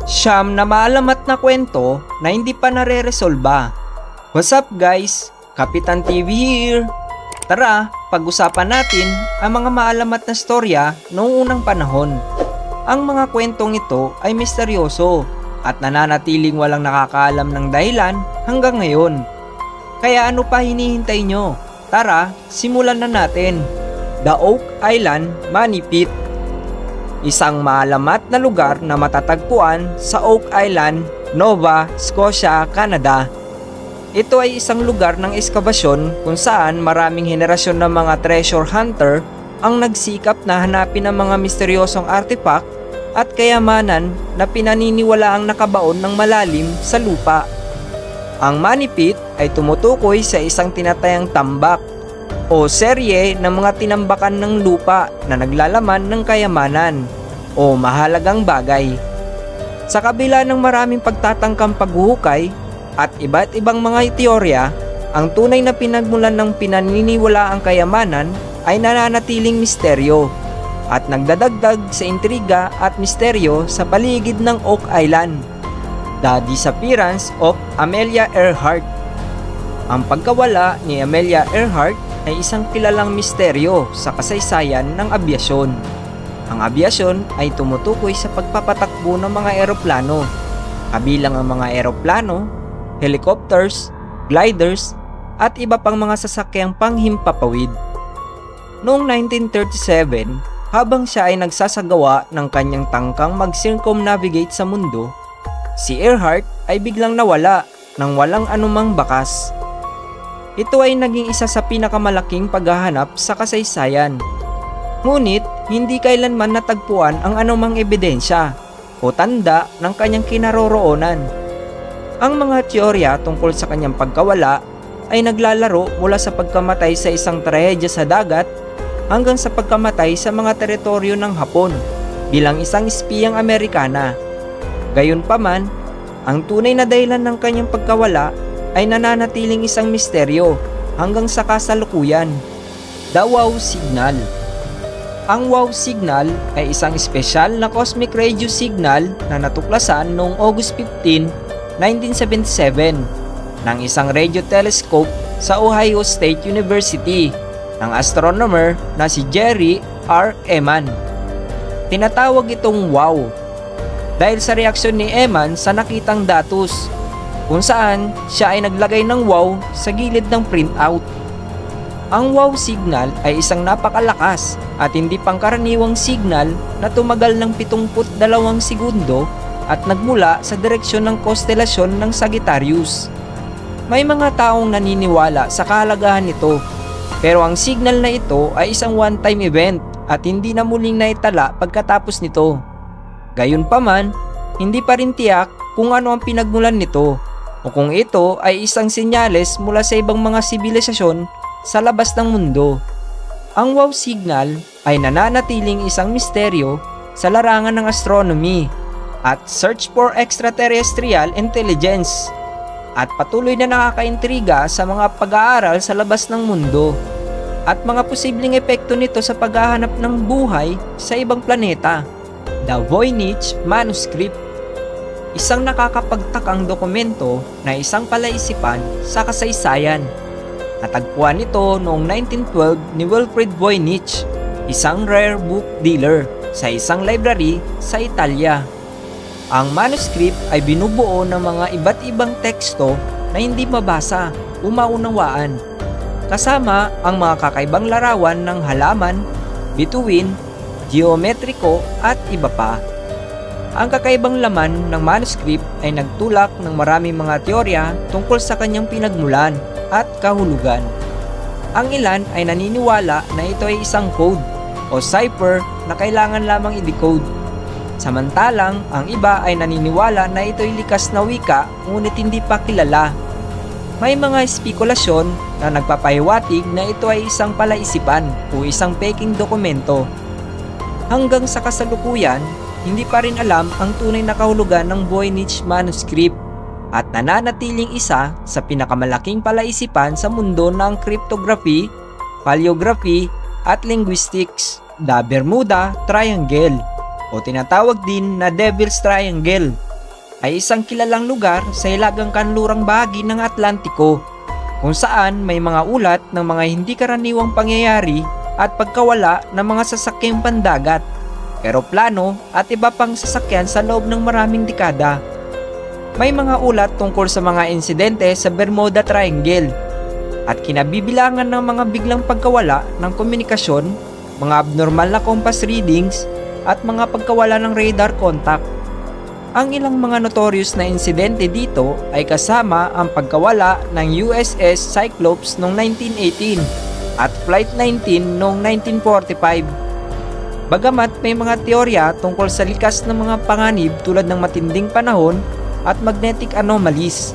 Siyam na maalamat na kwento na hindi pa nare-resolba. What's up guys? Kapitan TV here. Tara, pag-usapan natin ang mga maalamat na storya noong unang panahon. Ang mga kwentong ito ay misteryoso at nananatiling walang nakakaalam ng dahilan hanggang ngayon. Kaya ano pa hinihintay nyo? Tara, simulan na natin. The Oak Island Money Pit. Isang maalamat na lugar na matatagpuan sa Oak Island, Nova Scotia, Canada. Ito ay isang lugar ng eskabasyon kung saan maraming henerasyon ng mga treasure hunter ang nagsikap na hanapin ang mga misteryosong artifact at kayamanan na pinaniniwalaang nakabaon ng malalim sa lupa. Ang Money Pit ay tumutukoy sa isang tinatayang tambak o serye ng mga tinambakan ng lupa na naglalaman ng kayamanan o mahalagang bagay. Sa kabila ng maraming pagtatangkang paghuhukay at iba't ibang mga teorya, ang tunay na pinagmulan ng pinaniniwalaang kayamanan ay nananatiling misteryo at nagdadagdag sa intriga at misteryo sa paligid ng Oak Island. The Disappearance of Amelia Earhart. Ang pagkawala ni Amelia Earhart ay isang kilalang misteryo sa kasaysayan ng abyasyon. Ang abyasyon ay tumutukoy sa pagpapatakbo ng mga eroplano, kabilang ang mga eroplano, helicopters, gliders, at iba pang mga sasakyang panghimpapawid. Noong 1937, habang siya ay nagsasagawa ng kanyang tangkang mag-circumnavigate sa mundo, si Earhart ay biglang nawala nang walang anumang bakas. Ito ay naging isa sa pinakamalaking paghahanap sa kasaysayan. Ngunit, hindi kailanman natagpuan ang anumang ebidensya o tanda ng kanyang kinaroroonan. Ang mga teorya tungkol sa kanyang pagkawala ay naglalaro mula sa pagkamatay sa isang trahedya sa dagat hanggang sa pagkamatay sa mga teritoryo ng Hapon bilang isang espiyang Amerikana. Gayunpaman, ang tunay na dahilan ng kanyang pagkawala ay nananatiling isang misteryo hanggang sa kasalukuyan. The Wow Signal. Ang Wow Signal ay isang espesyal na cosmic radio signal na natuklasan noong August 15, 1977 ng isang radio telescope sa Ohio State University ng astronomer na si Jerry R. Ehman. Tinatawag itong WOW dahil sa reaksyon ni Ehman sa nakitang datos, kung saan siya ay naglagay ng wow sa gilid ng printout. Ang wow signal ay isang napakalakas at hindi pangkaraniwang signal na tumagal ng 72 segundo at nagmula sa direksyon ng konstelasyon ng Sagittarius. May mga taong naniniwala sa kahalagahan nito, pero ang signal na ito ay isang one-time event at hindi na muling naitala pagkatapos nito. Gayunpaman, hindi pa rin tiyak kung ano ang pinagmulan nito o kung ito ay isang senyales mula sa ibang mga sibilisasyon sa labas ng mundo. Ang wow signal ay nananatiling isang misteryo sa larangan ng astronomy at search for extraterrestrial intelligence at patuloy na nakakaintriga sa mga pag-aaral sa labas ng mundo at mga posibleng epekto nito sa paghahanap ng buhay sa ibang planeta. The Voynich Manuscript. Isang nakakapagtakang dokumento na isang palaisipan sa kasaysayan. Natagpuan ito noong 1912 ni Wilfrid Voynich, isang rare book dealer sa isang library sa Italia. Ang manuscript ay binubuo ng mga iba't ibang teksto na hindi mabasa o maunawaan, kasama ang mga kakaibang larawan ng halaman, bituin, geometriko at iba pa. Ang kakaibang laman ng manuscript ay nagtulak ng maraming mga teorya tungkol sa kanyang pinagmulan at kahulugan. Ang ilan ay naniniwala na ito ay isang code o cipher na kailangan lamang i-decode. Samantalang ang iba ay naniniwala na ito ay likas na wika ngunit hindi pa kilala. May mga espekulasyon na nagpapahiwatig na ito ay isang palaisipan o isang peking dokumento. Hanggang sa kasalukuyan, hindi pa rin alam ang tunay na kahulugan ng Voynich Manuscript at nananatiling isa sa pinakamalaking palaisipan sa mundo ng cryptography, paleography at linguistics. The Bermuda Triangle o tinatawag din na Devil's Triangle ay isang kilalang lugar sa hilagang kanlurang bahagi ng Atlantiko, kung saan may mga ulat ng mga hindi karaniwang pangyayari at pagkawala ng mga sasakyang pandagat, eroplano at iba pang sasakyan sa loob ng maraming dekada. May mga ulat tungkol sa mga insidente sa Bermuda Triangle at kinabibilangan ng mga biglang pagkawala ng komunikasyon, mga abnormal na compass readings at mga pagkawala ng radar contact. Ang ilang mga notorious na insidente dito ay kasama ang pagkawala ng USS Cyclops noong 1918 at Flight 19 noong 1945. Bagamat may mga teorya tungkol sa likas ng mga panganib tulad ng matinding panahon at magnetic anomalies,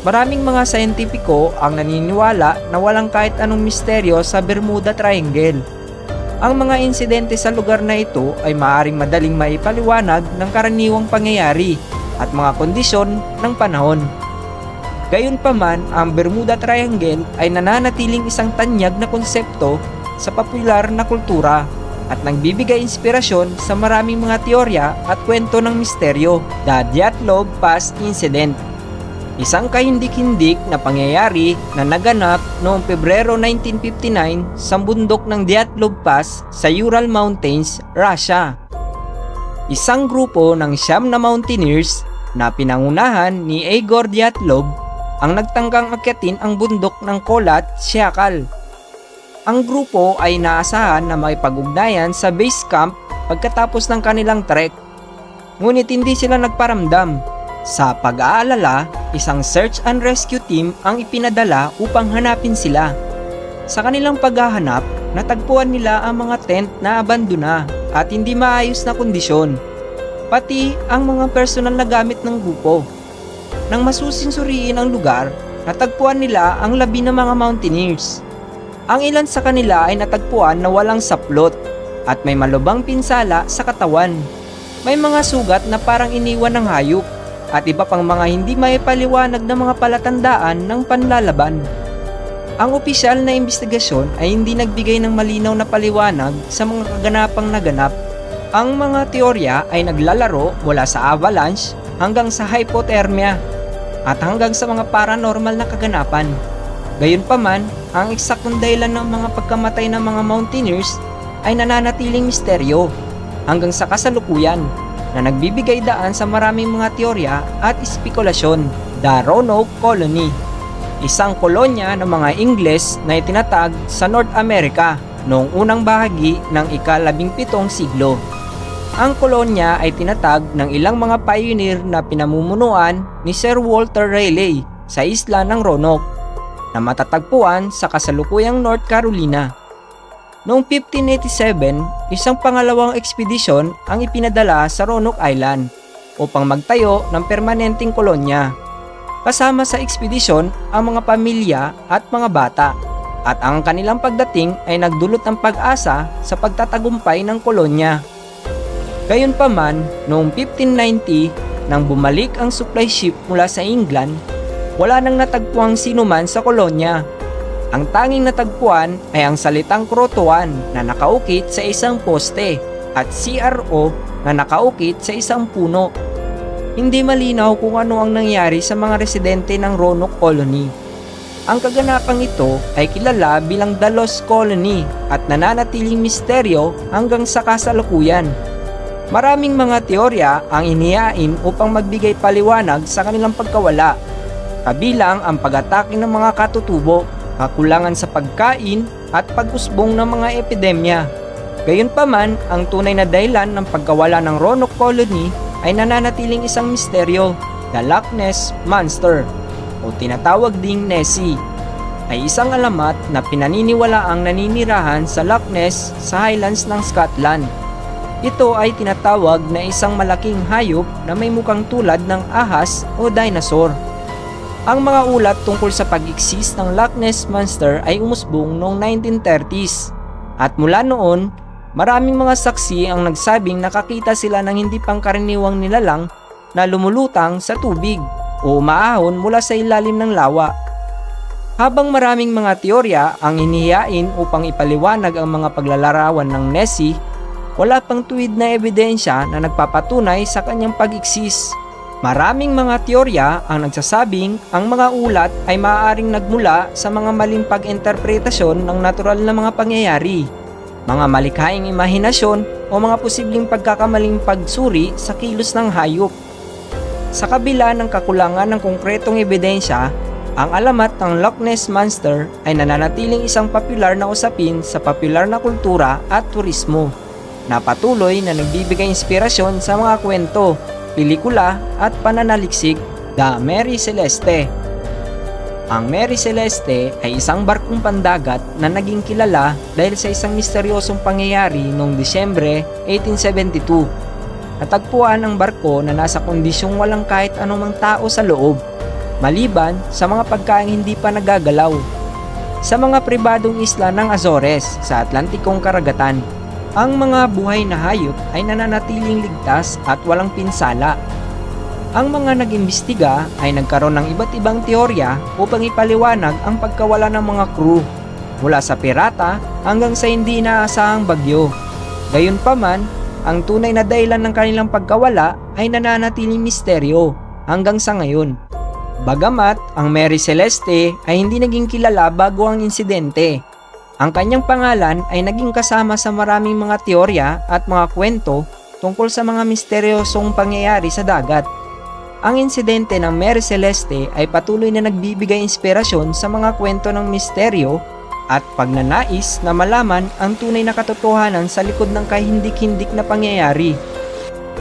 maraming mga scientifico ang naniniwala na walang kahit anong misteryo sa Bermuda Triangle. Ang mga insidente sa lugar na ito ay maaaring madaling maipaliwanag ng karaniwang pangyayari at mga kondisyon ng panahon. Gayunpaman, ang Bermuda Triangle ay nananatiling isang tanyag na konsepto sa popular na kultura at nagbibigay inspirasyon sa maraming mga teorya at kwento ng misteryo. The Dyatlov Pass Incident, isang kahindik-hindik na pangyayari na naganap noong Pebrero 1959 sa bundok ng Dyatlov Pass sa Ural Mountains, Russia. Isang grupo ng 9 na mountaineers na pinangunahan ni Igor Dyatlov ang nagtanggang akyatin ang bundok ng Kholat Syakhl. Ang grupo ay naasahan na makipag-ugnayan sa base camp pagkatapos ng kanilang trek, ngunit hindi sila nagparamdam. Sa pag-aalala, isang search and rescue team ang ipinadala upang hanapin sila. Sa kanilang paghahanap, natagpuan nila ang mga tent na abandona at hindi maayos na kondisyon, pati ang mga personal na gamit ng grupo. Nang masusing suriin ang lugar, natagpuan nila ang labi ng mga mountaineers. Ang ilan sa kanila ay natagpuan na walang saplot at may malubhang pinsala sa katawan. May mga sugat na parang iniwan ng hayop at iba pang mga hindi maipaliwanag na mga palatandaan ng panlalaban. Ang opisyal na investigasyon ay hindi nagbigay ng malinaw na paliwanag sa mga kaganapang naganap. Ang mga teorya ay naglalaro mula sa avalanche hanggang sa hypothermia at hanggang sa mga paranormal na kaganapan. Gayunpaman, ang eksaktong dahilan ng mga pagkamatay ng mga mountaineers ay nananatiling misteryo hanggang sa kasalukuyan, na nagbibigay daan sa maraming mga teorya at espekulasyon. The Roanoke Colony, isang kolonya ng mga Ingles na itinatag sa North America noong unang bahagi ng ika-17 siglo. Ang kolonya ay tinatag ng ilang mga pioneer na pinamumunuan ni Sir Walter Raleigh sa isla ng Roanoke, na matatagpuan sa kasalukuyang North Carolina. Noong 1587, isang pangalawang ekspedisyon ang ipinadala sa Roanoke Island upang magtayo ng permanenteng kolonya. Kasama sa ekspedisyon ang mga pamilya at mga bata, at ang kanilang pagdating ay nagdulot ng pag-asa sa pagtatagumpay ng kolonya. Gayunpaman, noong 1590, nang bumalik ang supply ship mula sa England, wala nang natagpuang sinuman sa kolonya. Ang tanging natagpuan ay ang salitang Croatoan na nakaukit sa isang poste at CRO na nakaukit sa isang puno. Hindi malinaw kung ano ang nangyari sa mga residente ng Roanoke Colony. Ang kaganapang ito ay kilala bilang The Lost Colony at nananatiling misteryo hanggang sa kasalukuyan. Maraming mga teorya ang inihain upang magbigay paliwanag sa kanilang pagkawala, kabilang ang pag-atake ng mga katutubo, kakulangan sa pagkain at pag-usbong ng mga epidemya. Gayunpaman, ang tunay na dahilan ng pagkawala ng Roanoke Colony ay nananatiling isang misteryo. The Loch Ness Monster, o tinatawag ding Nessie, ay isang alamat na pinaniniwalaang naninirahan sa Loch Ness sa Highlands ng Scotland. Ito ay tinatawag na isang malaking hayop na may mukhang tulad ng ahas o dinosaur. Ang mga ulat tungkol sa pag-exist ng Loch Ness Monster ay umusbong noong 1930s, at mula noon, maraming mga saksi ang nagsabing nakakita sila ng hindi pangkaraniwang nilalang na lumulutang sa tubig o umaahon mula sa ilalim ng lawa. Habang maraming mga teorya ang inihiyain upang ipaliwanag ang mga paglalarawan ng Nessie, wala pang tuwid na ebidensya na nagpapatunay sa kanyang pag-exist. Maraming mga teorya ang nagsasabing ang mga ulat ay maaaring nagmula sa mga maling pag-interpretasyon ng natural na mga pangyayari, mga malikhaing imahinasyon o mga posibleng pagkakamaling pagsuri sa kilos ng hayop. Sa kabila ng kakulangan ng konkretong ebidensya, ang alamat ng Loch Ness Monster ay nananatiling isang popular na usapin sa popular na kultura at turismo, na patuloy na nagbibigay inspirasyon sa mga kwento, pelikula at pananaliksik, The Mary Celeste. Ang Mary Celeste ay isang barkong pandagat na naging kilala dahil sa isang misteryosong pangyayari noong Disyembre 1872. Natagpuan ang barko na nasa kondisyong walang kahit anumang tao sa loob, maliban sa mga pagkaing hindi pa nagagalaw, sa mga pribadong isla ng Azores sa Atlantikong Karagatan. Ang mga buhay na hayop ay nananatiling ligtas at walang pinsala. Ang mga nag-imbestiga ay nagkaroon ng iba't ibang teorya upang ipaliwanag ang pagkawala ng mga crew, mula sa pirata hanggang sa hindi inaasahang bagyo. Gayunpaman, ang tunay na dahilan ng kanilang pagkawala ay nananatiling misteryo hanggang sa ngayon. Bagamat ang Mary Celeste ay hindi naging kilala bago ang insidente, ang kanyang pangalan ay naging kasama sa maraming mga teorya at mga kwento tungkol sa mga misteryosong pangyayari sa dagat. Ang insidente ng Mary Celeste ay patuloy na nagbibigay inspirasyon sa mga kwento ng misteryo at pagnanais na malaman ang tunay na katotohanan sa likod ng kahindik-hindik na pangyayari.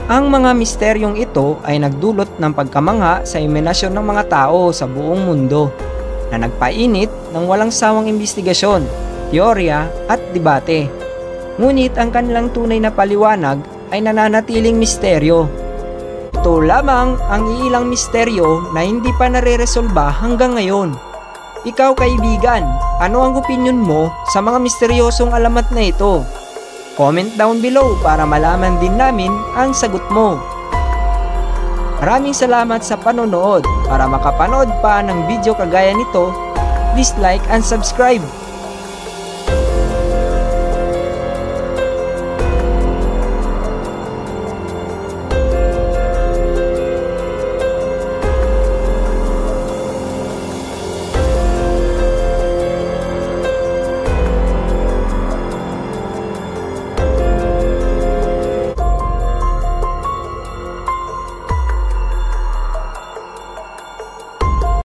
Ang mga misteryong ito ay nagdulot ng pagkamangha sa imahinasyon ng mga tao sa buong mundo, na nagpainit ng walang sawang imbestigasyon, teorya at debate. Ngunit ang kanilang tunay na paliwanag ay nananatiling misteryo. Ito lamang ang iilang misteryo na hindi pa nare-resolba hanggang ngayon. Ikaw kaibigan, ano ang opinion mo sa mga misteryosong alamat na ito? Comment down below para malaman din namin ang sagot mo. Maraming salamat sa panonood. Para makapanood pa ng video kagaya nito, please like and subscribe.